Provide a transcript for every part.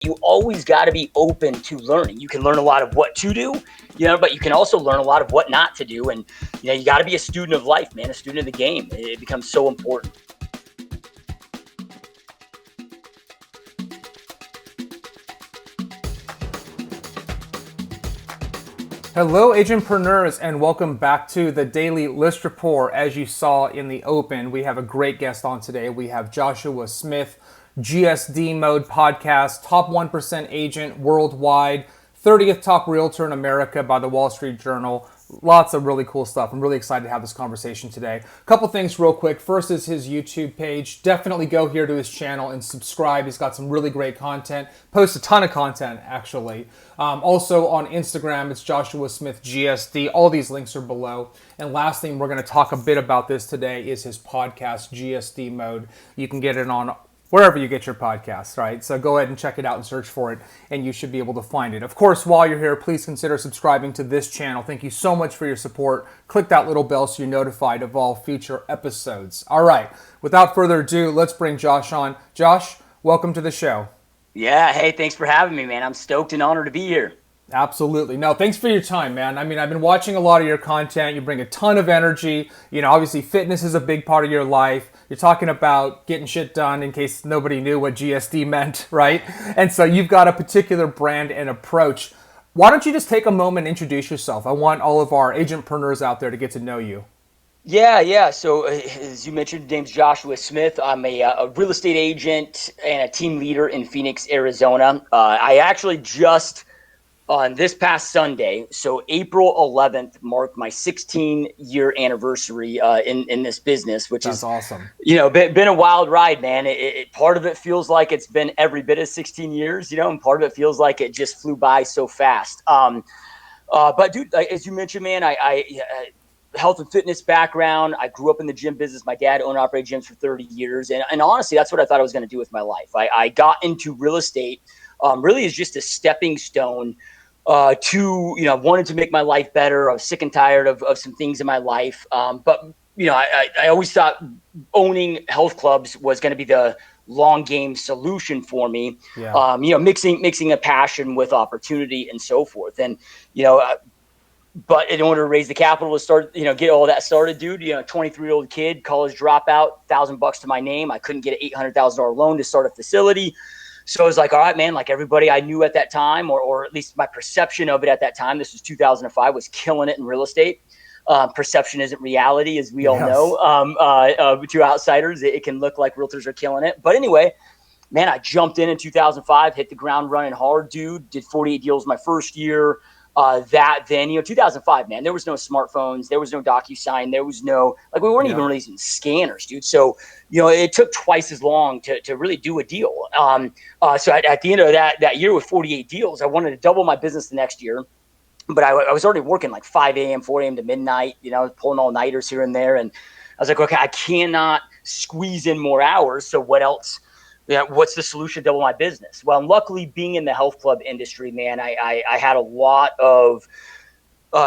You always got to be open to learning. You can learn a lot of what to do, but you can also learn a lot of what not to do. And, you got to be a student of life, man, a student of the game. It becomes so important. Hello, agentpreneurs, and welcome back to the Daily List Report. As you saw in the open, we have a great guest on today. We have Joshua Smith, GSD Mode podcast, top 1% agent worldwide, 30th top realtor in America by the Wall Street Journal. Lots of really cool stuff. I'm really excited to have this conversation today. A couple things real quick. First is his YouTube page. Definitely go here to his channel and subscribe. He's got some really great content. Posts a ton of content, actually. Also on Instagram, it's Joshua Smith GSD. All these links are below. And last thing we're going to talk a bit about this today is his podcast, GSD Mode. You can get it on wherever you get your podcasts, right? So go ahead and check it out and search for it, and you should be able to find it. Of course, while you're here, please consider subscribing to this channel. Thank you so much for your support. Click that little bell so you're notified of all future episodes. All right, without further ado, let's bring Josh on. Josh, welcome to the show. Yeah, hey, thanks for having me, man. I'm stoked and honored to be here. Absolutely. No, thanks for your time, man. I mean, I've been watching a lot of your content. You bring a ton of energy. Obviously fitness is a big part of your life. You're talking about getting shit done, in case nobody knew what GSD meant, right? And so you've got a particular brand and approach. Why don't you just take a moment and introduce yourself? I want all of our agentpreneurs out there to get to know you. Yeah. So as you mentioned, name's Joshua Smith. I'm a real estate agent and a team leader in Phoenix, Arizona. I actually just on this past Sunday, so April 11th, marked my 16-year anniversary in this business, which is awesome. Been a wild ride, man. Part of it feels like it's been every bit of 16 years, and part of it feels like it just flew by so fast. But dude, as you mentioned, man, I health and fitness background. I grew up in the gym business. My dad owned and operated gyms for 30 years, and honestly, that's what I thought I was going to do with my life. I got into real estate really as just a stepping stone. Wanted to make my life better. I was sick and tired of some things in my life. But I always thought owning health clubs was going to be the long game solution for me. Yeah. Mixing a passion with opportunity and so forth. And, but in order to raise the capital to start, get all that started, dude, 23-year-old kid, college dropout, $1,000 to my name. I couldn't get an $800,000 loan to start a facility. So I was like, all right, man, like everybody I knew at that time, or at least my perception of it at that time, this was 2005, was killing it in real estate. Perception isn't reality, as we all know. To outsiders, it can look like realtors are killing it. But anyway, man, I jumped in 2005, hit the ground running hard, dude, did 48 deals my first year. 2005, man, there was no smartphones, there was no DocuSign, there was no, we weren't even releasing scanners, dude. So, it took twice as long to really do a deal. So at the end of that year with 48 deals, I wanted to double my business the next year, but I was already working like 5 a.m., 4 a.m. to midnight, pulling all nighters here and there. And I was like, okay, I cannot squeeze in more hours. So what else? What's the solution to double my business? Well, luckily, being in the health club industry, man, I had a lot of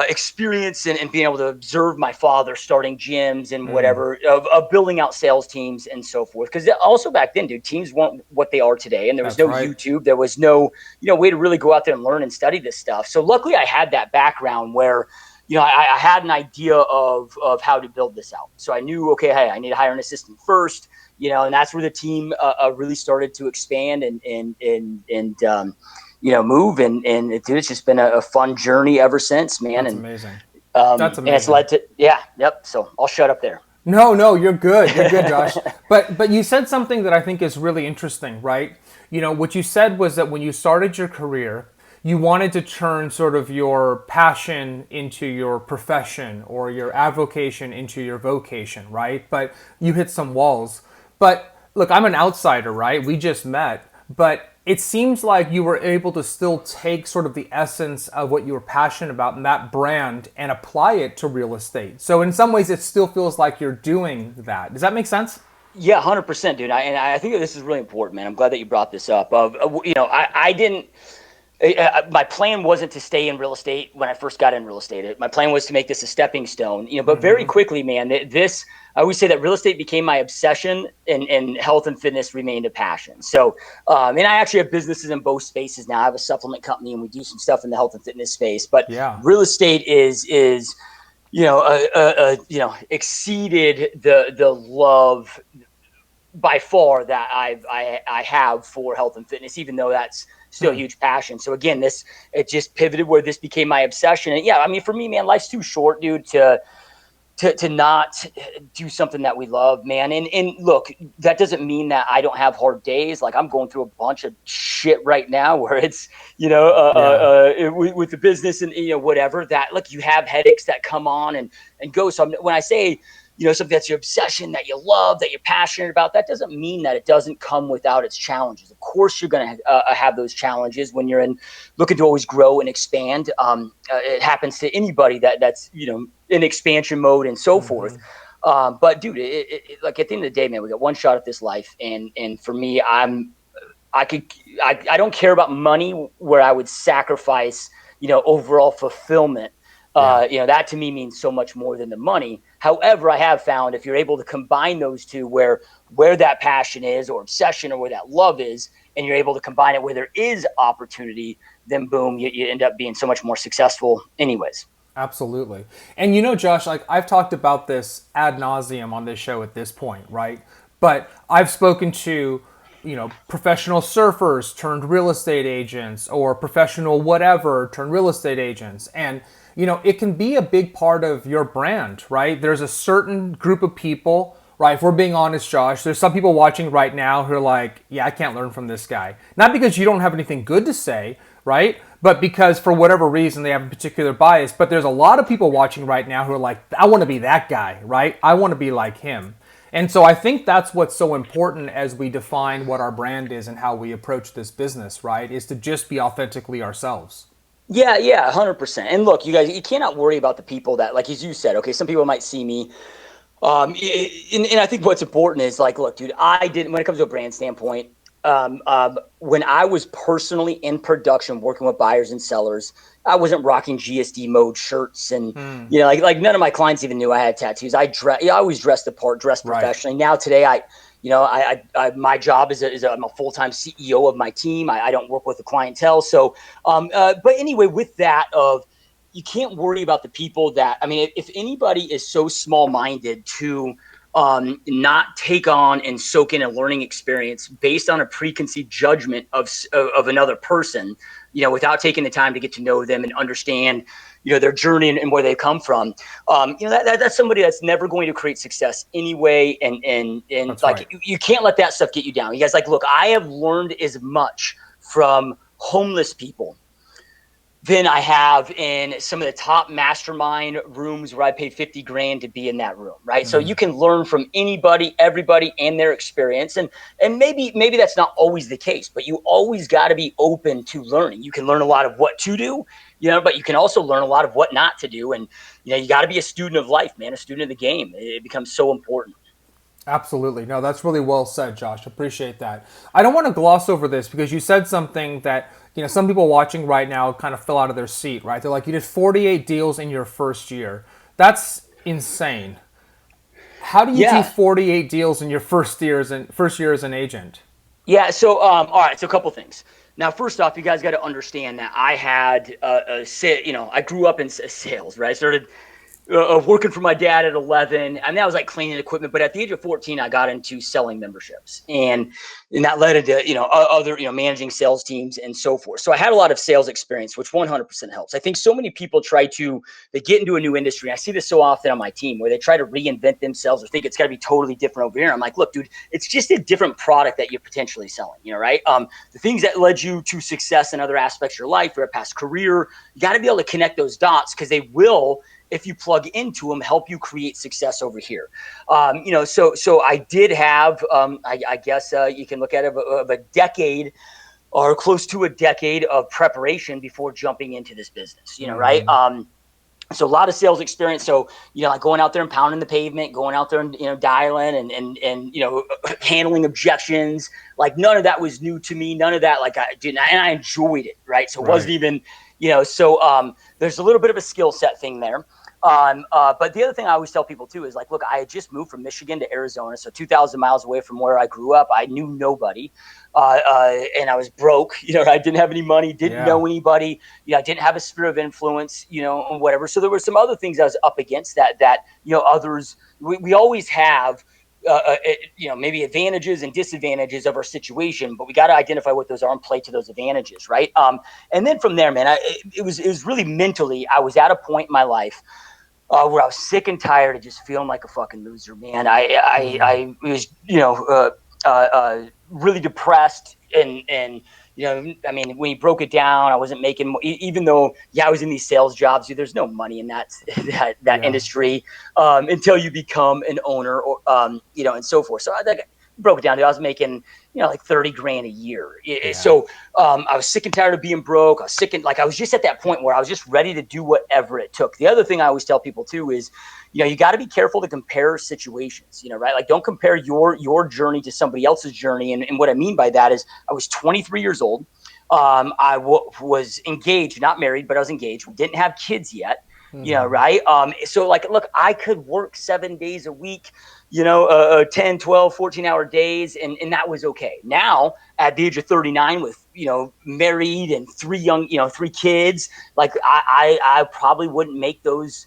experience and being able to observe my father starting gyms and whatever, of building out sales teams and so forth. Because also back then, dude, teams weren't what they are today. And there was YouTube. There was no, way to really go out there and learn and study this stuff. So luckily, I had that background where I had an idea of how to build this out. So I knew, okay, hey, I need to hire an assistant first. And that's where the team really started to expand and move. And it's just been a fun journey ever since, man. That's amazing. That's amazing. And it's led to, yep. So I'll shut up there. No, you're good. You're good, Josh. But you said something that I think is really interesting, right? What you said was that when you started your career, you wanted to turn sort of your passion into your profession or your avocation into your vocation, right? But you hit some walls. But look, I'm an outsider, right? We just met. But it seems like you were able to still take sort of the essence of what you were passionate about in that brand and apply it to real estate. So in some ways, it still feels like you're doing that. Does that make sense? Yeah, 100%, dude. I think that this is really important, man. I'm glad that you brought this up. I didn't... my plan wasn't to stay in real estate when I first got in real estate. My plan was to make this a stepping stone, but very quickly, man, I always say that real estate became my obsession, and health and fitness remained a passion. So, and I actually have businesses in both spaces now. I have a supplement company and we do some stuff in the health and fitness space, but real estate is, exceeded the love by far that I have for health and fitness, even though that's still a huge passion. So again, it just pivoted where this became my obsession. And yeah, I mean, for me, man, life's too short, dude, to not do something that we love, man. And look, that doesn't mean that I don't have hard days. Like, I'm going through a bunch of shit right now where it's, with the business and, whatever that, like, you have headaches that come on and go. So when I say, something that's your obsession, that you love, that you're passionate about, that doesn't mean that it doesn't come without its challenges. Of course, you're going to have those challenges when you're looking to always grow and expand. It happens to anybody that's, in expansion mode and so forth. But dude, like, at the end of the day, man, we got one shot at this life. And for me, I don't care about money where I would sacrifice, overall fulfillment. That to me means so much more than the money. However, I have found if you're able to combine those two, where that passion is, or obsession, or where that love is, and you're able to combine it where there is opportunity, then boom, you end up being so much more successful anyways. Absolutely. And Josh, like, I've talked about this ad nauseum on this show at this point, right? But I've spoken to, professional surfers turned real estate agents, or professional whatever turned real estate agents. And it can be a big part of your brand, right? There's a certain group of people, right? If we're being honest, Josh, there's some people watching right now who are like, yeah, I can't learn from this guy. Not because you don't have anything good to say, right? But because for whatever reason they have a particular bias. But there's a lot of people watching right now who are like, I want to be that guy, right? I want to be like him. And so I think that's what's so important as we define what our brand is and how we approach this business, right? Is to just be authentically ourselves. Yeah, 100%. And look, you guys, you cannot worry about the people that, like, as you said, okay, some people might see me. And I think what's important is, like, look, dude, when it comes to a brand standpoint, when I was personally in production working with buyers and sellers, I wasn't rocking GSD Mode shirts, and like none of my clients even knew I had tattoos. I always dressed the part, dressed professionally. Right. Now today, my job is I'm a full-time CEO of my team. I don't work with the clientele. So, but anyway, with that, you can't worry about the people that, I mean, if anybody is so small-minded to not take on and soak in a learning experience based on a preconceived judgment of another person, without taking the time to get to know them and understand, their journey and where they come from, that's somebody that's never going to create success anyway. And that's like, right. You can't let that stuff get you down. You guys, like, look, I have learned as much from homeless people than I have in some of the top mastermind rooms where I paid 50 grand to be in that room. Right. So you can learn from anybody, everybody, and their experience. And maybe that's not always the case, but you always got to be open to learning. You can learn a lot of what to do, but you can also learn a lot of what not to do. And, you got to be a student of life, man, a student of the game. It becomes so important. Absolutely. No, that's really well said, Josh. Appreciate that. I don't want to gloss over this because you said something that, some people watching right now kind of fell out of their seat, right? They're like, you did 48 deals in your first year. That's insane. How do you do 48 deals in your first year as an agent? Yeah. So, all right. So a couple things. Now, first off, you guys got to understand that I had I grew up in sales, right? I started working for my dad at 11, and that was like cleaning equipment. But at the age of 14, I got into selling memberships, and that led into other managing sales teams and so forth. So I had a lot of sales experience, which 100% helps. I think so many people they get into a new industry. I see this so often on my team where they try to reinvent themselves or think it's got to be totally different over here. I'm like, look, dude, it's just a different product that you're potentially selling. Right? The things that led you to success in other aspects of your life, your past career, you got to be able to connect those dots because they will, if you plug into them, help you create success over here. So I did have, I guess you can look at it of a decade or close to a decade of preparation before jumping into this business, right? So a lot of sales experience. So, like going out there and pounding the pavement, going out there and, dialing and handling objections. Like none of that was new to me. None of that, like I didn't, and I enjoyed it. Right. So it wasn't even, so there's a little bit of a skill set thing there. But the other thing I always tell people too is like, look, I had just moved from Michigan to Arizona, so 2,000 miles away from where I grew up. I knew nobody, and I was broke. I didn't have any money, didn't know anybody. I didn't have a sphere of influence, and whatever. So there were some other things I was up against that others. We always have. Maybe advantages and disadvantages of our situation, but we got to identify what those are and play to those advantages, right? And then from there, man, it was really mentally. I was at a point in my life where I was sick and tired of just feeling like a fucking loser, man. I was, really depressed and when you broke it down, I wasn't making, even though, I was in these sales jobs, dude, there's no money in that industry until you become an owner or, and so forth. So I broke it down, dude. I was making, like 30 grand a year. So I was sick and tired of being broke. I was sick and I was just at that point where I was just ready to do whatever it took. The other thing I always tell people too is, you got to be careful to compare situations, right? Like don't compare your journey to somebody else's journey. And what I mean by that is I was 23 years old. I was engaged, not married, but I was engaged. We didn't have kids yet. Right. So look, I could work 7 days a week, 10, 12, 14-hour days. And that was okay. Now at the age of 39 with, married and three kids, I probably wouldn't make those,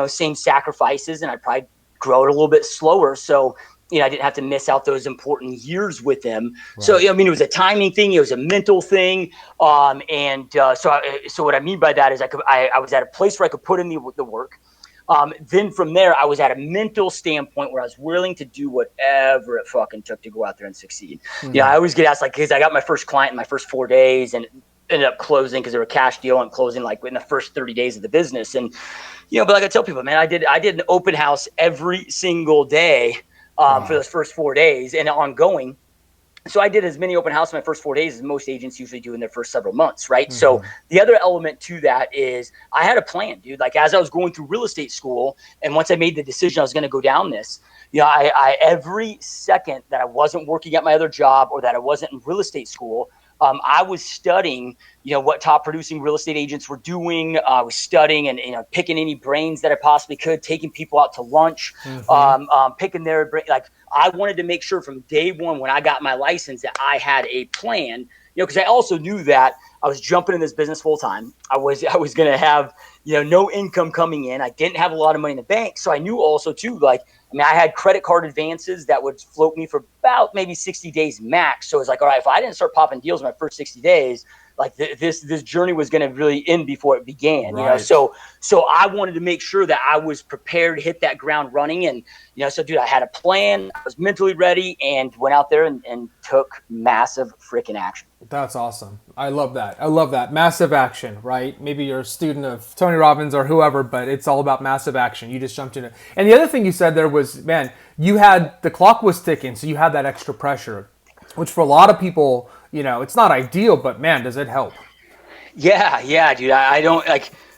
same sacrifices, and I'd probably grow it a little bit slower. So, I didn't have to miss out those important years with them. Right. So, it was a timing thing. It was a mental thing. So what I mean by that is I was at a place where I could put in the work. Then from there, I was at a mental standpoint where I was willing to do whatever it fucking took to go out there and succeed. Mm-hmm. I always get asked, because I got my first client in my first 4 days and ended up closing because they were a cash deal and closing in the first 30 days of the business. And, but I tell people, man, I did an open house every single day for those first 4 days and ongoing. So I did as many open houses in my first 4 days as most agents usually do in their first several months, right? Mm-hmm. So the other element to that is I had a plan, dude. As I was going through real estate school, and once I made the decision I was going to go down this, I every second that I wasn't working at my other job or that I wasn't in real estate school, I was studying, what top producing real estate agents were doing. I was studying and, picking any brains that I possibly could, taking people out to lunch, picking their brain. I wanted to make sure from day one when I got my license that I had a plan, because I also knew that I was jumping in this business full time. I was going to have, no income coming in. I didn't have a lot of money in the bank. So I knew also too, I had credit card advances that would float me for about maybe 60 days max. So it's all right, if I didn't start popping deals in my first 60 days, this journey was going to really end before it began, right. So I wanted to make sure that I was prepared to hit that ground running. And, so dude, I had a plan, I was mentally ready and went out there and took massive freaking action. That's awesome. I love that. Massive action, right? Maybe you're a student of Tony Robbins or whoever, but it's all about massive action. You just jumped in it. And the other thing you said there was, man, the clock was ticking, so you had that extra pressure, which for a lot of people, it's not ideal, but man, does it help? Yeah, dude. I don't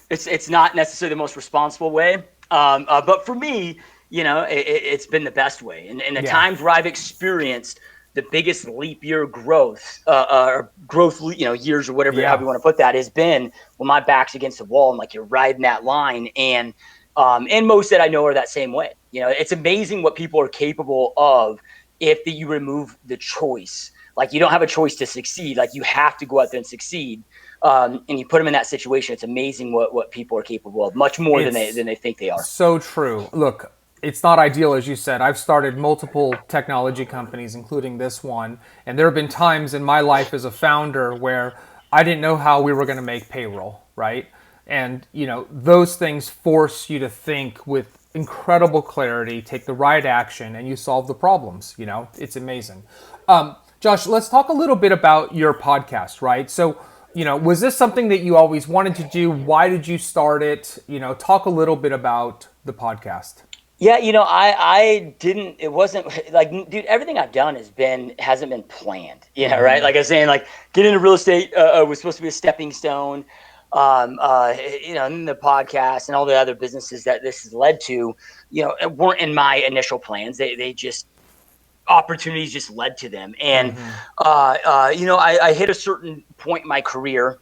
it's not necessarily the most responsible way. But for me, it's been the best way. And the times where I've experienced the biggest leap year growth, or growth, years or whatever, however you want to put that, has been when my back's against the wall and you're riding that line. And most that I know are that same way. It's amazing what people are capable of if you remove the choice. You don't have a choice to succeed. You have to go out there and succeed. And you put them in that situation. It's amazing what people are capable of, much more than they think they are. So true. Look, it's not ideal, as you said. I've started multiple technology companies, including this one. And there have been times in my life as a founder where I didn't know how we were going to make payroll, right? And, those things force you to think with incredible clarity, take the right action, and you solve the problems. It's amazing. Josh, let's talk a little bit about your podcast, right? So, was this something that you always wanted to do? Why did you start it? Talk a little bit about the podcast. Yeah, I didn't, it wasn't dude, everything I've done hasn't been planned, right? Like I was saying, get into real estate was supposed to be a stepping stone. and the podcast and all the other businesses that this has led to, weren't in my initial plans. They just opportunities just led to them. And, I hit a certain point in my career,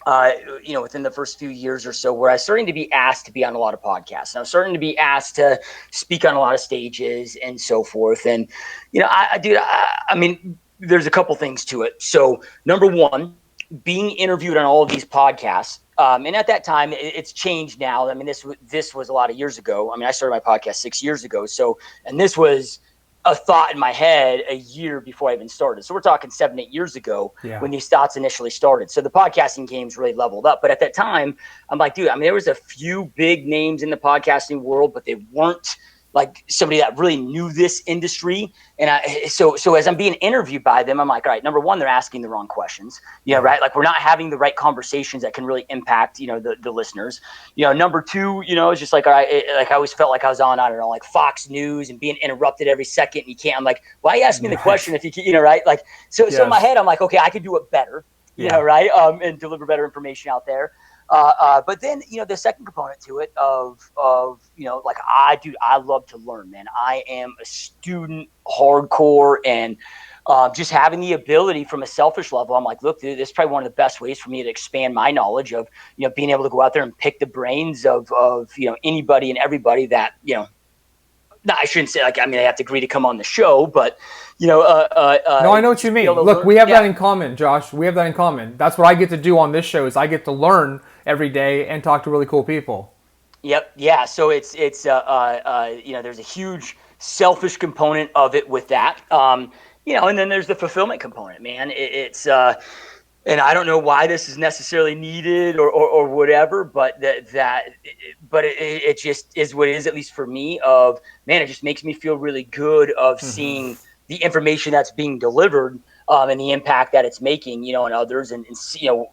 within the first few years or so, where I was starting to be asked to be on a lot of podcasts. And I was starting to be asked to speak on a lot of stages and so forth. And, I mean, there's a couple things to it. So number one, being interviewed on all of these podcasts. And at that time, it's changed now. I mean, this was a lot of years ago. I mean, I started my podcast 6 years ago. So, and this was a thought in my head a year before I even started. So we're talking 7, 8 years ago when these thoughts initially started. So the podcasting game's really leveled up. But at that time, I'm like, dude, I mean, there was a few big names in the podcasting world, but they weren't like somebody that really knew this industry. And so as I'm being interviewed by them, I'm like, all right, number one, they're asking the wrong questions, right? Like we're not having the right conversations that can really impact, the listeners. Number two, it's just like, all right, like I always felt like I was on, I don't know, like Fox News and being interrupted every second. And you can't, I'm like, why ask me the question if you can, right? Like, so in my head, I'm like, okay, I could do it better, right? And deliver better information out there. But then, the second component to it of like I love to learn, man. I am a student hardcore, and just having the ability from a selfish level, I'm like, look, dude, this is probably one of the best ways for me to expand my knowledge of, being able to go out there and pick the brains of anybody and everybody that, no, I shouldn't say like, I mean, I have to agree to come on the show, but no, I know what you mean. Look, we have that in common, Josh. We have that in common. That's what I get to do on this show is I get to learn every day and talk to really cool people. Yep. Yeah. So it's there's a huge selfish component of it with that. And then there's the fulfillment component, man. And I don't know why this is necessarily needed or whatever, but it just is what it is, at least for me, of, man, it just makes me feel really good of seeing the information that's being delivered, and the impact that it's making, on others, and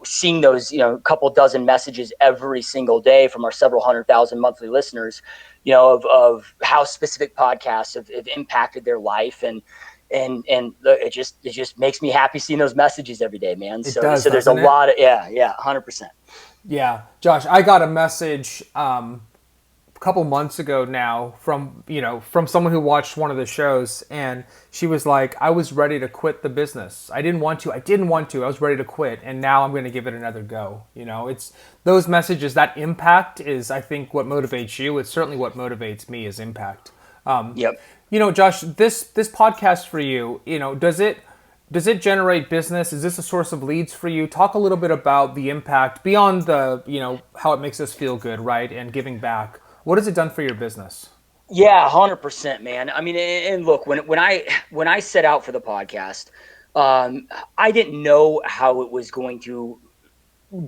seeing those, couple dozen messages every single day from our several 100,000 monthly listeners, of how specific podcasts have impacted their life. And it just makes me happy seeing those messages every day, man. So there's a lot of 100%. Yeah, Josh, I got a message a couple months ago now from someone who watched one of the shows, and she was like, I was ready to quit the business. I didn't want to. I was ready to quit, and now I'm going to give it another go. It's those messages, that impact is, I think, what motivates you. It's certainly what motivates me is impact. Yep. Josh, this podcast for you, does it generate business? Is this a source of leads for you? Talk a little bit about the impact beyond the, how it makes us feel good, right? And giving back. What has it done for your business? Yeah, 100%, man. I mean, and look, when I set out for the podcast, I didn't know how it was going to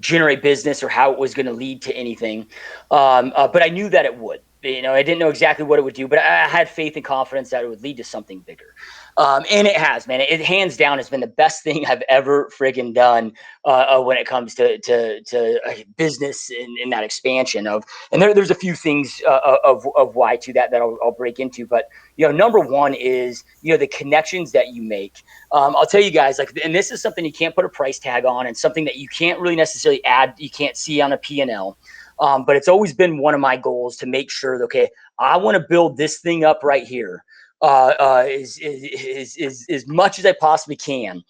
generate business or how it was going to lead to anything. But I knew that it would. I didn't know exactly what it would do, but I had faith and confidence that it would lead to something bigger. And it has, man. It hands down has been the best thing I've ever friggin' done when it comes to business in that expansion of. And there's a few things of why to that I'll break into. But number one is the connections that you make. I'll tell you guys, like, and this is something you can't put a price tag on, and something that you can't really necessarily add. You can't see on a P&L. But it's always been one of my goals to make sure that, okay, I want to build this thing up right here as much as I possibly can,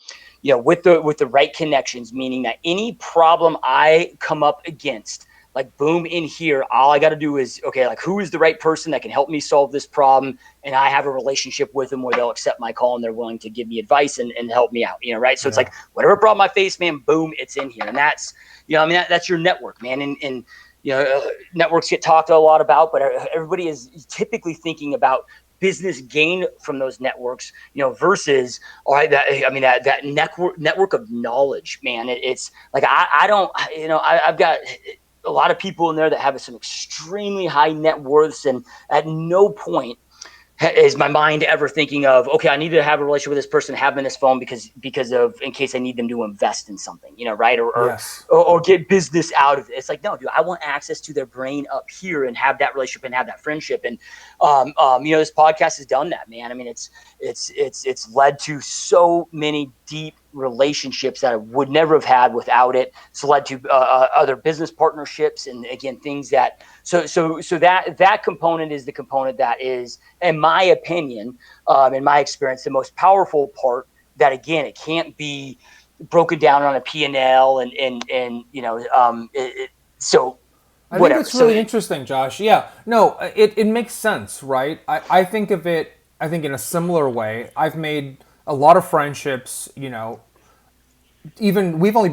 with the right connections, meaning that any problem I come up against, like, boom, in here, all I got to do is, okay, like, who is the right person that can help me solve this problem? And I have a relationship with them where they'll accept my call and they're willing to give me advice and help me out, right? So it's like, whatever problem I face, man, boom, it's in here. And that's, that's your network, man. And networks get talked a lot about, but everybody is typically thinking about business gain from those networks, versus, all right, that network of knowledge, man. It's like, I've got a lot of people in there that have some extremely high net worths, and at no point is my mind ever thinking of, okay, I need to have a relationship with this person, have them in this phone because of, in case I need them to invest in something, right? Or get business out of it. It's like, no, dude, I want access to their brain up here and have that relationship and have that friendship. And, this podcast has done that, man. I mean, it's led to so many deep relationships that I would never have had without it. It's led to other business partnerships, and again, things that that component is the component that is, in my opinion, in my experience, the most powerful part. That again, it can't be broken down on a P&L so I think whatever. it's really interesting, Josh. Yeah, no, it makes sense, right? I think of it, I think in a similar way. I've made a lot of friendships, even I've only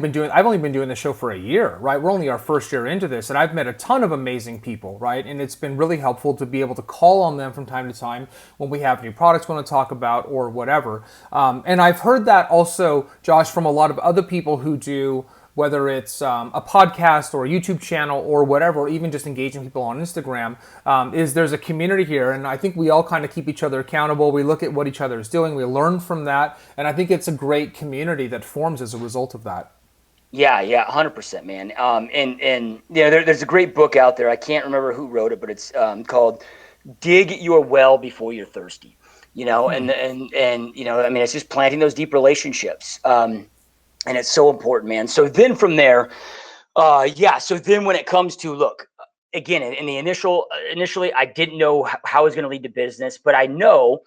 been doing the show for a year, right? We're only our first year into this, and I've met a ton of amazing people, right? And it's been really helpful to be able to call on them from time to time when we have new products we want to talk about or whatever. And I've heard that also, Josh, from a lot of other people who do, whether it's a podcast or a YouTube channel or whatever, or even just engaging people on Instagram, is there's a community here. And I think we all kind of keep each other accountable. We look at what each other is doing. We learn from that. And I think it's a great community that forms as a result of that. Yeah, 100%, man. There's a great book out there. I can't remember who wrote it, but it's called "Dig Your Well Before You're Thirsty." And I mean, it's just planting those deep relationships. And it's so important, man. So then from there, so then when it comes to, look, again, in the initially, I didn't know how I was going to lead the business, but I know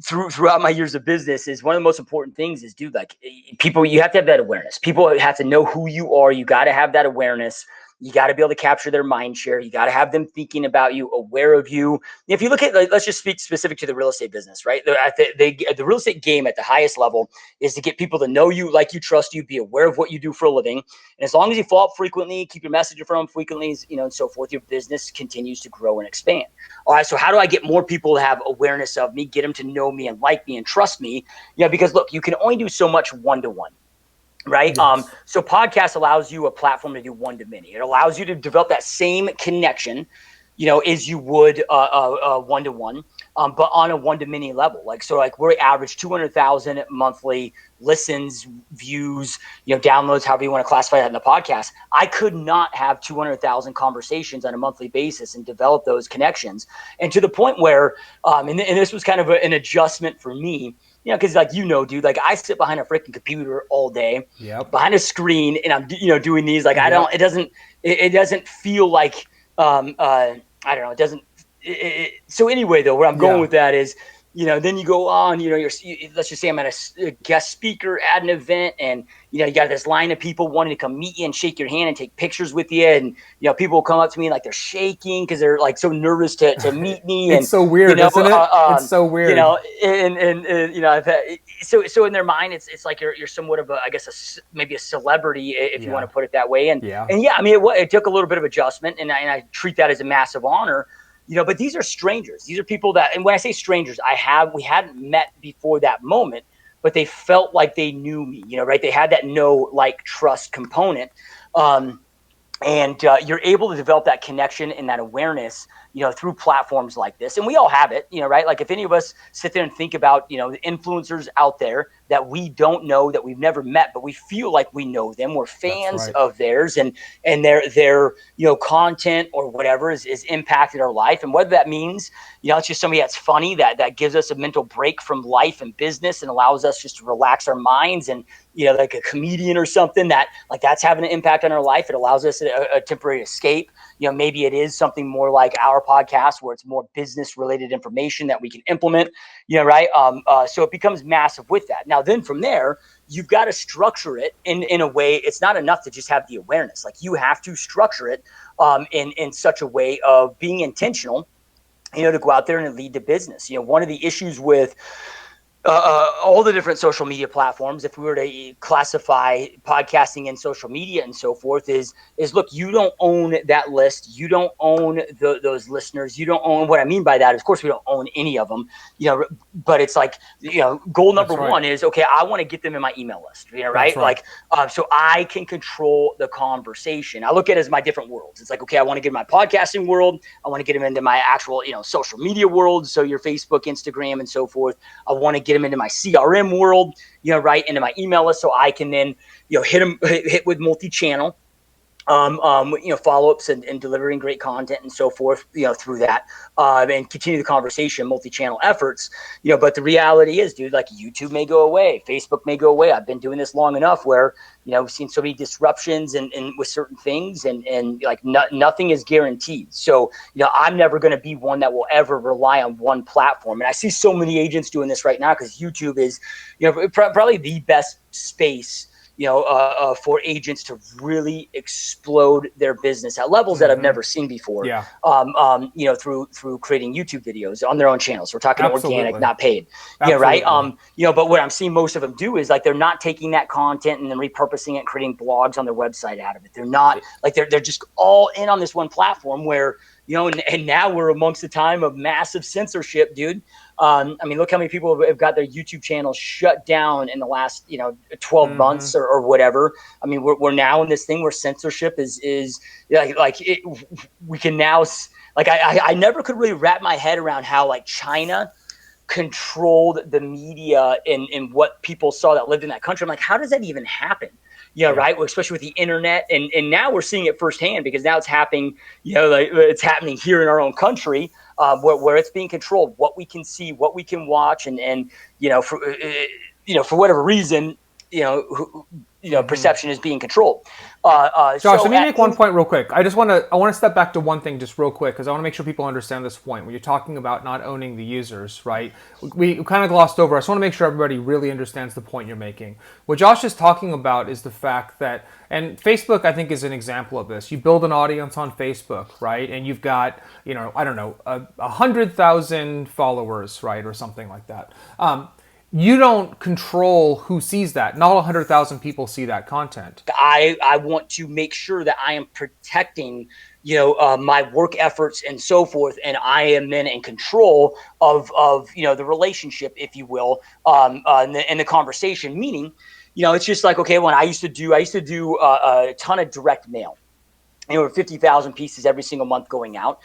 throughout my years of business is one of the most important things is, dude, like people, you have to have that awareness. People have to know who you are. You got to have that awareness. You got to be able to capture their mind share. You got to have them thinking about you, aware of you. If you look at, let's just speak specific to the real estate business, right? The real estate game at the highest level is to get people to know you, like you, trust you, be aware of what you do for a living. And as long as you follow up frequently, keep your message in front of them frequently, and so forth, your business continues to grow and expand. All right. So how do I get more people to have awareness of me, get them to know me and like me and trust me? Because look, you can only do so much one-to-one. Right. Yes. So podcast allows you a platform to do one-to-many. It allows you to develop that same connection, as you would one-to-one, but on a one-to-many level. Like we're average 200,000 monthly listens, views, downloads, however you want to classify that in the podcast. I could not have 200,000 conversations on a monthly basis and develop those connections. And to the point where, and this was kind of an adjustment for me, because dude, like I sit behind a freaking computer all day, behind a screen, and I'm, doing these. Like it doesn't feel like, I don't know. It doesn't. So anyway, though, where I'm going with that is, then you go on, let's just say I'm at a guest speaker at an event, and, you got this line of people wanting to come meet you and shake your hand and take pictures with you. And, people will come up to me like they're shaking because they're like so nervous to meet me. It's so weird, isn't it? It's so weird. So in their mind, it's like you're somewhat of maybe a celebrity, if you want to put it that way. I mean, it took a little bit of adjustment, and I treat that as a massive honor. But these are strangers. These are people that, and when I say strangers, we hadn't met before that moment, but they felt like they knew me, right? They had that know, like, trust component. And you're able to develop that connection and that awareness, through platforms like this. And we all have it, right? Like if any of us sit there and think about, the influencers out there that we don't know, that we've never met, but we feel like we know them. We're fans of theirs, and their content or whatever is impacted our life. And whether that means, it's just somebody that's funny, that gives us a mental break from life and business and allows us just to relax our minds, and, like a comedian or something that's having an impact on our life. It allows us a temporary escape. Maybe it is something more like our podcast where it's more business related information that we can implement, right? So it becomes massive with that. Now, then from there, you've got to structure it in a way. It's not enough to just have the awareness. Like you have to structure it in such a way of being intentional, to go out there and lead the business. One of the issues with all the different social media platforms, if we were to classify podcasting and social media and so forth, is look, you don't own that list. You don't own those listeners. You don't own, what I mean by that is, of course, we don't own any of them, but it's like, goal number one is, okay, I want to get them in my email list, right? Like, so I can control the conversation. I look at it as my different worlds. It's like, okay, I want to get in my podcasting world. I want to get them into my actual, social media world. So your Facebook, Instagram, and so forth. I want to get them into my CRM world, right, into my email list, so I can then, hit with multi-channel. follow-ups and delivering great content and so forth, through that, and continue the conversation, multi-channel efforts, but the reality is, dude, like YouTube may go away, Facebook may go away. I've been doing this long enough where, we've seen so many disruptions and with certain things and like nothing is guaranteed. So, I'm never going to be one that will ever rely on one platform. And I see so many agents doing this right now because YouTube is, probably the best space for agents to really explode their business at levels that I've never seen before. Yeah. Through creating YouTube videos on their own channels. We're talking organic, not paid. Absolutely. Right. But what I'm seeing most of them do is like they're not taking that content and then repurposing it, creating blogs on their website out of it. They're not like they're just all in on this one platform where, and now we're amongst the time of massive censorship, dude. Look how many people have got their YouTube channels shut down in the last, 12 months or whatever. We're now in this thing where censorship is we can now, like, I never could really wrap my head around how like China controlled the media and what people saw that lived in that country. I'm like, how does that even happen? Right. Well, especially with the internet. And now we're seeing it firsthand because now it's happening, it's happening here in our own country, where it's being controlled, what we can see, what we can watch. And for whatever reason, perception is being controlled. Josh, let me make one point real quick. I want to step back to one thing just real quick because I want to make sure people understand this point. When you're talking about not owning the users, right? We kind of glossed over. I just want to make sure everybody really understands the point you're making. What Josh is talking about is the fact that, and Facebook, I think, is an example of this. You build an audience on Facebook, right? And you've got, 100,000 followers, right? Or something like that. You don't control who sees that. Not 100,000 people see that content. I want to make sure that I am protecting, my work efforts and so forth, and I am then in control of the relationship, if you will, and the conversation. Meaning, it's just like, okay, when I used to do a ton of direct mail, 50,000 pieces every single month going out.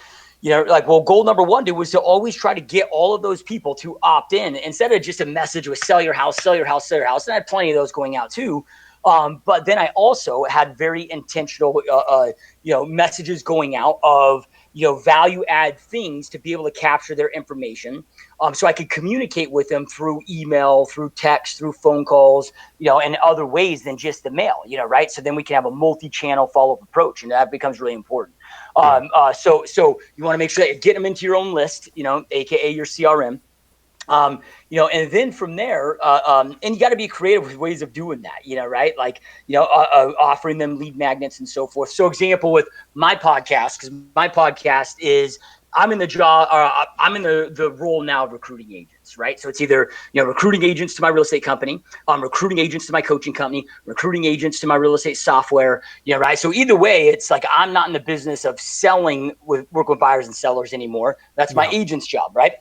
Goal number one, dude, was to always try to get all of those people to opt in instead of just a message with sell your house, sell your house, sell your house. And I had plenty of those going out too. But then I also had very intentional, messages going out of, value add things to be able to capture their information. So I could communicate with them through email, through text, through phone calls, and other ways than just the mail, right? So then we can have a multi-channel follow-up approach, and that becomes really important. So you want to make sure that you're getting them into your own list, AKA your CRM. And then from there, and you got to be creative with ways of doing that, right? Like, offering them lead magnets and so forth. So example with my podcast, because my podcast is, I'm in the role now of recruiting agents, right? So it's either, recruiting agents to my real estate company, recruiting agents to my coaching company, recruiting agents to my real estate software, right? So either way, it's like, I'm not in the business of work with buyers and sellers anymore. That's my agent's job, right?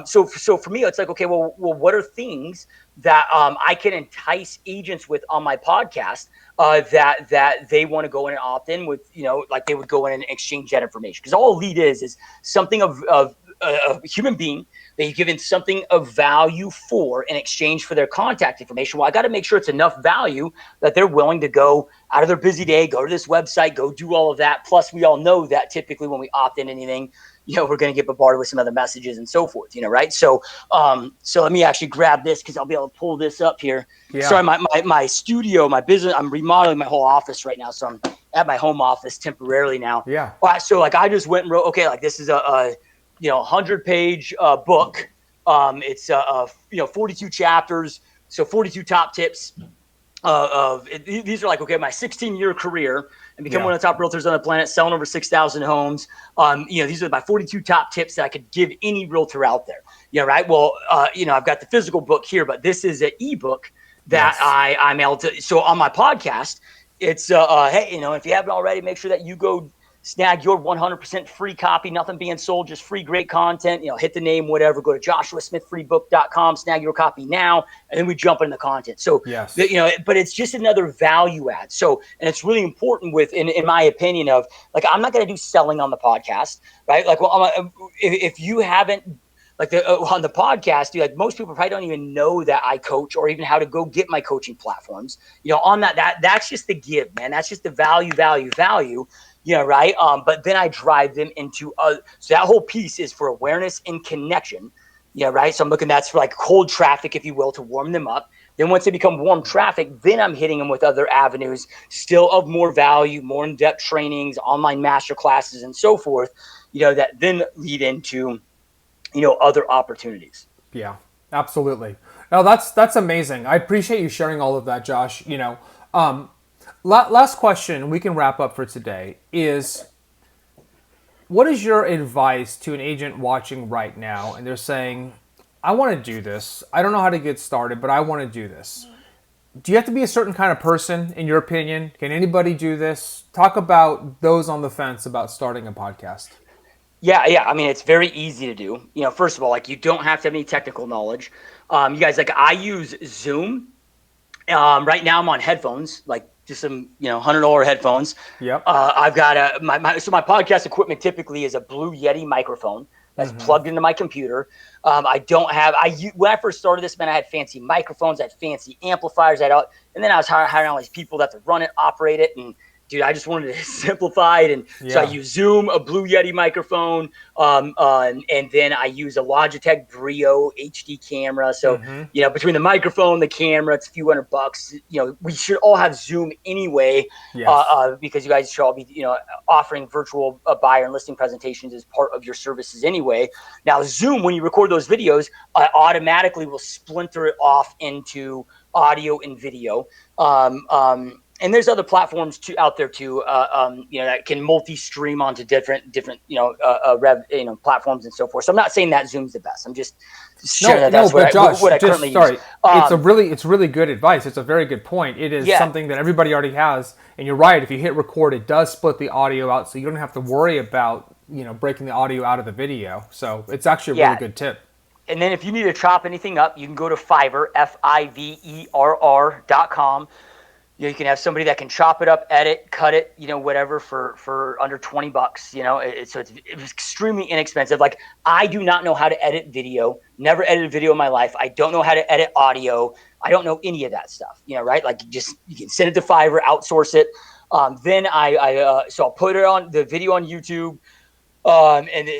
So for me, it's like, okay, well, what are things that I can entice agents with on my podcast that they want to go in and opt in with, like they would go in and exchange that information. Because all a lead is something of a human being that you've given something of value for in exchange for their contact information. Well, I got to make sure it's enough value that they're willing to go out of their busy day, go to this website, go do all of that. Plus, we all know that typically when we opt in anything, we're going to get bombarded with some other messages and so forth, right? So let me actually grab this because I'll be able to pull this up here. Yeah. Sorry, my studio, my business, I'm remodeling my whole office right now. So I'm at my home office temporarily now. Yeah. All right, so like I just went and wrote, okay, like this is a 100-page book. It's 42 chapters. So 42 top tips these are like, okay, my 16-year career and become one of the top realtors on the planet, selling over 6,000 homes. These are my 42 top tips that I could give any realtor out there. Right. Well, I've got the physical book here, but this is an ebook that I'm able to. So on my podcast, it's hey, if you haven't already, make sure that you go snag your 100% free copy, nothing being sold, just free, great content, hit the name, whatever, go to joshuasmithfreebook.com, snag your copy now, and then we jump into the content. So, but it's just another value add. So, and it's really important in my opinion of like, I'm not going to do selling on the podcast, right? Like, well, if you haven't like on the podcast, dude, like most people probably don't even know that I coach or even how to go get my coaching platforms. On that's just the give, man. That's just the value. Right. But then I drive them into so that whole piece is for awareness and connection. Yeah, right. So I'm looking, that's for like cold traffic, if you will, to warm them up. Then once they become warm traffic, then I'm hitting them with other avenues still of more value, more in-depth trainings, online master classes, and so forth, that then lead into, other opportunities. Yeah, absolutely. No, that's amazing. I appreciate you sharing all of that, Josh. Last question, we can wrap up for today, is what is your advice to an agent watching right now and they're saying, I want to do this. I don't know how to get started, but I want to do this. Do you have to be a certain kind of person, in your opinion? Can anybody do this? Talk about those on the fence about starting a podcast. Yeah. I mean, it's very easy to do. First of all, like, you don't have to have any technical knowledge. You guys, like, I use Zoom. Right now I'm on headphones, like just some, $100 headphones. Yep. I've got my podcast equipment typically is a Blue Yeti microphone that's plugged into my computer. When I first started this, man, I had fancy microphones, I had fancy amplifiers, and then I was hiring all these people that to run it, operate it, and dude, I just wanted to simplify it. And so I use Zoom, a Blue Yeti microphone, and then I use a Logitech Brio HD camera. So, between the microphone, the camera, it's a few $100. We should all have Zoom anyway, because you guys should all be, offering virtual buyer and listing presentations as part of your services anyway. Now, Zoom, when you record those videos, automatically will splinter it off into audio and video. And there's other platforms out there too, that can multi-stream onto different, platforms and so forth. So I'm not saying that Zoom's the best. I'm just sharing that's what I currently use. It's really good advice. It's a very good point. It is something that everybody already has. And you're right. If you hit record, it does split the audio out, so you don't have to worry about, breaking the audio out of the video. So it's actually a really good tip. And then if you need to chop anything up, you can go to Fiverr, Fiverr.com. You can have somebody that can chop it up, edit, cut it, whatever for under $20. So it's extremely inexpensive. Like, I do not know how to edit video. Never edited video in my life. I don't know how to edit audio. I don't know any of that stuff. Right? Like, you can send it to Fiverr, outsource it. Then so I'll put it on the video on YouTube.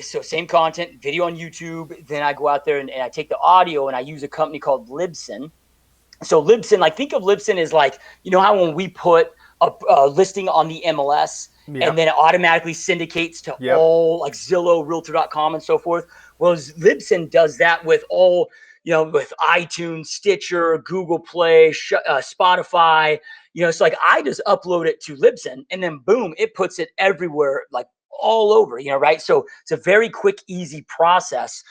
So same content, video on YouTube. Then I go out there and I take the audio and I use a company called Libsyn. So Libsyn, like, think of Libsyn as like, how when we put a listing on the MLS and then it automatically syndicates to all, like, Zillow, Realtor.com, and so forth. Well, Libsyn does that with all, with iTunes, Stitcher, Google Play, Spotify. So like, I just upload it to Libsyn and then boom, it puts it everywhere, like all over, right? So it's a very quick, easy process.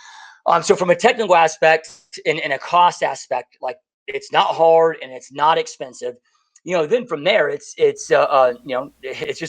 So from a technical aspect and a cost aspect, like, it's not hard and it's not expensive. Then from there, it's just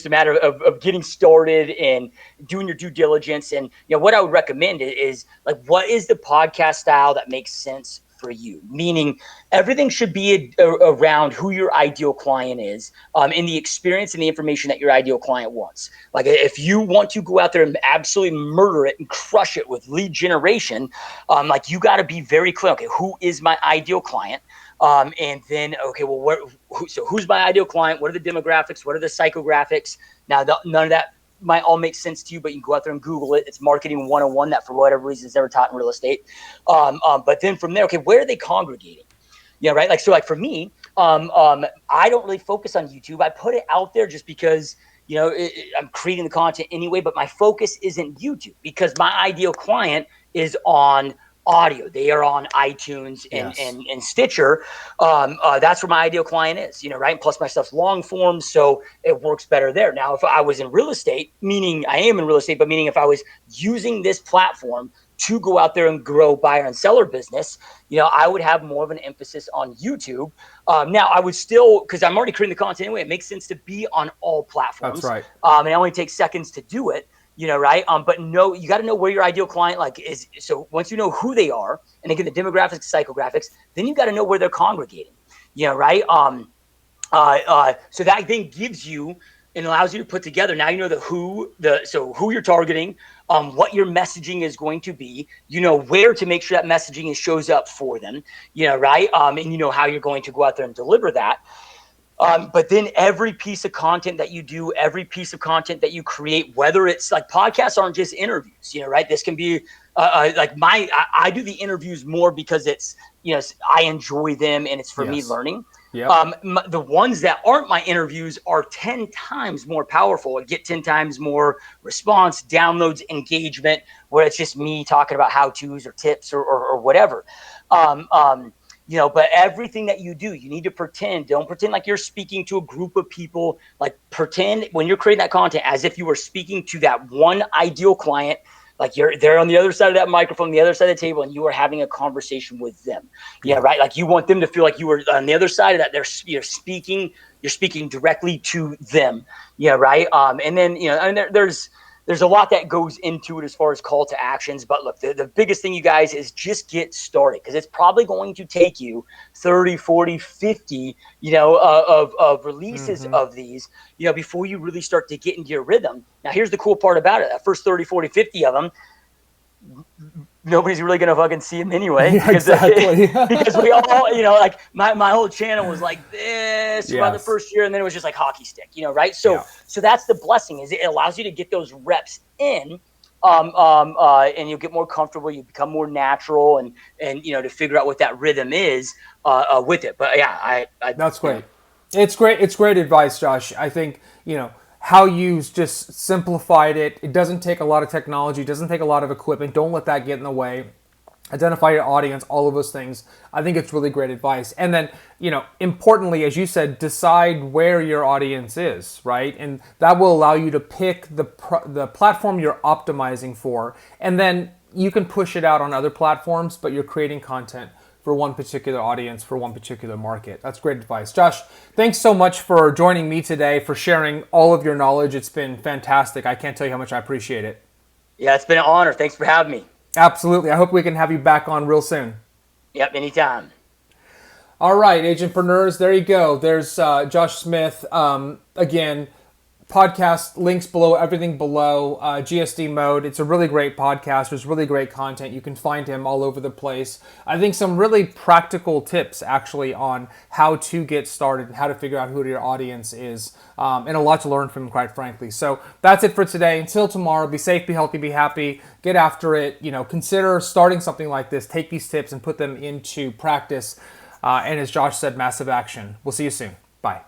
a matter of getting started and doing your due diligence. And, what I would recommend is, like, what is the podcast style that makes sense for you? Meaning, everything should be around who your ideal client is, and the experience and the information that your ideal client wants. Like, if you want to go out there and absolutely murder it and crush it with lead generation, like, you got to be very clear. Okay, who is my ideal client? And then, okay, well, so who's my ideal client? What are the demographics? What are the psychographics? Now, none of that might all make sense to you, but you can go out there and Google it. It's marketing 101 that for whatever reason is never taught in real estate. But then from there, okay, where are they congregating? Right. Like, so like for me, I don't really focus on YouTube. I put it out there just because, I'm creating the content anyway, but my focus isn't YouTube because my ideal client is on audio. They are on iTunes and Stitcher. That's where my ideal client is, right? And plus my stuff's long form, so it works better there. Now, if I was in real estate, meaning I am in real estate, but meaning if I was using this platform to go out there and grow buyer and seller business, I would have more of an emphasis on YouTube. Now, I would still, because I'm already creating the content anyway, it makes sense to be on all platforms. That's right. And it only takes seconds to do it. Right. But no, you got to know where your ideal client is. So once you know who they are and again, the demographics, psychographics, then you got to know where they're congregating, right. So that then gives you and allows you to put together. Now you know who you're targeting, what your messaging is going to be. You know where to make sure that messaging shows up for them. Right? And you know how you're going to go out there and deliver that. But then every piece of content that you do, every piece of content that you create, whether it's like podcasts aren't just interviews, right? This can be I do the interviews more because it's, I enjoy them and it's for me learning. Yep. The ones that aren't my interviews are 10 times more powerful. I get 10 times more response, downloads, engagement, where it's just me talking about how-tos or tips or whatever. But everything that you do, you need to don't pretend like you're speaking to a group of people. Like pretend when you're creating that content as if you were speaking to that one ideal client, like they're on the other side of that microphone, the other side of the table, and you are having a conversation with them. Yeah. Right. Like you want them to feel like you were on the other side of that. You're speaking directly to them. Yeah. Right. And then, there's a lot that goes into it as far as call to actions. But look, the biggest thing, you guys, is just get started, because it's probably going to take you 30, 40, 50, of releases of these, before you really start to get into your rhythm. Now, here's the cool part about it. That first 30, 40, 50 of them, nobody's really going to fucking see them anyway. Yeah, exactly. Because we all, like my whole channel was like this about the first year, and then it was just like hockey stick, right? So that's the blessing, is it allows you to get those reps in, and you'll get more comfortable, you become more natural, and to figure out what that rhythm is with it. But yeah, that's great. It's great. It's great advice, Josh. I think, how you just simplified it. It doesn't take a lot of technology. It doesn't take a lot of equipment. Don't let that get in the way. Identify your audience, all of those things. I think it's really great advice. And then, importantly, as you said, decide where your audience is, right? And that will allow you to pick the platform you're optimizing for. And then you can push it out on other platforms, but you're creating content for one particular audience, for one particular market. That's great advice. Josh, thanks so much for joining me today, for sharing all of your knowledge. It's been fantastic. I can't tell you how much I appreciate it. Yeah, it's been an honor. Thanks for having me. Absolutely. I hope we can have you back on real soon. Yep, anytime. All right, agentpreneurs, there you go. There's Josh Smith. Again, podcast links below, everything below. GSD Mode. It's a really great podcast. There's really great content. You can find him all over the place. I think some really practical tips actually on how to get started and how to figure out who your audience is, and a lot to learn from him, quite frankly. So that's it for today. Until tomorrow, be safe, be healthy, be happy. Get after it. Consider starting something like this. Take these tips and put them into practice. And as Josh said, massive action. We'll see you soon. Bye.